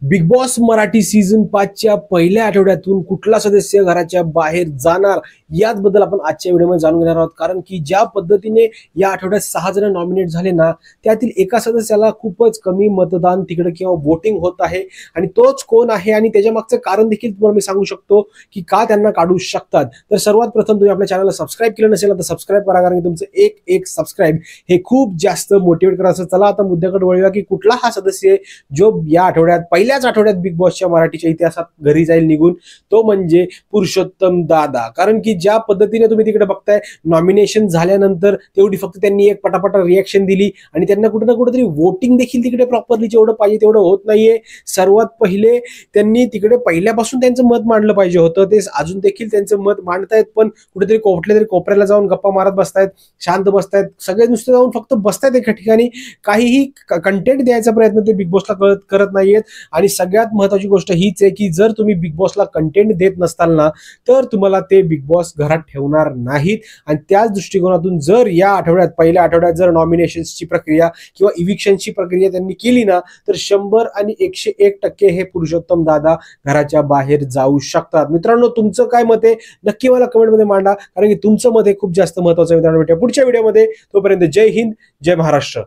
Big boss Marathi season 5च्या पहिल्या आठवड्यातून कुठला सदस्य घराच्या बाहेर जाणार याबद्दल आपण आजच्या व्हिडिओमध्ये जाणून घेणार आहोत. कारण की ज्या पद्धतीने या आठवड्यात 6 जण नॉमिनेट झाले ना, त्यातील एका सदस्याला खूपच कमी मतदान तिकडे किंवा वोटिंग होत आहे आणि तोच कोण आहे आणि त्याच्या मागचं कारण देखील तुम्हाला मी सांगू शकतो की का त्यांना काढू शकतात. तर सर्वात प्रथम तुम्ही आपल्या चॅनलला सबस्क्राईब केलं नसेल तर सबस्क्राईब करा, कारण की तुमचं एक एक सबस्क्राईब हे खूप जास्त मोटिवेट करायचं. चला आता मुद्द्याकडे वळूया की कुठला हा सदस्य जो या आठवड्यात पहिल्याच आठवड्यात बिग बॉसच्या मराठीच्या इतिहासात घरी जाईल निघून, तो म्हणजे पुरुषोत्तम दादा. कारण की ज्या पद्धतीने तुम्ही तिकडे बघताय, नॉमिनेशन झाल्यानंतर तेवढी फक्त त्यांनी एक पटापटा रिएक्शन दिली आणि त्यांना कुठे ना कुठेतरी वोटिंग देखील तिकडे प्रॉपरली जेवढं पाहिजे तेवढं होत नाहीये. सर्वात पहिले त्यांनी तिकडे पहिल्यापासून त्यांचं मत मांडलं पाहिजे होतं. ते अजून देखील त्यांचं मत मांडतायत, पण कुठेतरी कुठल्या तरी कोपऱ्याला जाऊन गप्पा मारत बसतायत, शांत बसतायत. सगळे नुसते जाऊन फक्त बसतायत एका ठिकाणी, काहीही कंटेंट द्यायचा प्रयत्न ते बिग बॉसला करत नाहीयेत. आणि सगळ्यात महत्वाची गोष्ट हीच आहे की जर तुम्ही बिग बॉसला कंटेंट देत नसताल ना, तर तुम्हाला ते बिग बॉस घरात ठेवणार नाहीत. आणि त्याच दृष्टिकोनातून जर या आठवड्यात पहिल्या आठवड्यात जर नॉमिनेशन्सची प्रक्रिया किंवा इव्हिक्शनची प्रक्रिया त्यांनी केली ना, तर 100 आणि 101% हे पुरुषोत्तम दादा घराच्या बाहेर जाऊ शकतात. मित्रांनो, तुमचं काय मत आहे नक्की मला कमेंटमध्ये मांडा, कारण की तुमचं मत हे खूप जास्त महत्वाचं आहे. मित्रांनो, भेटूया पुढच्या व्हिडिओमध्ये. तोपर्यंत जय हिंद, जय महाराष्ट्र.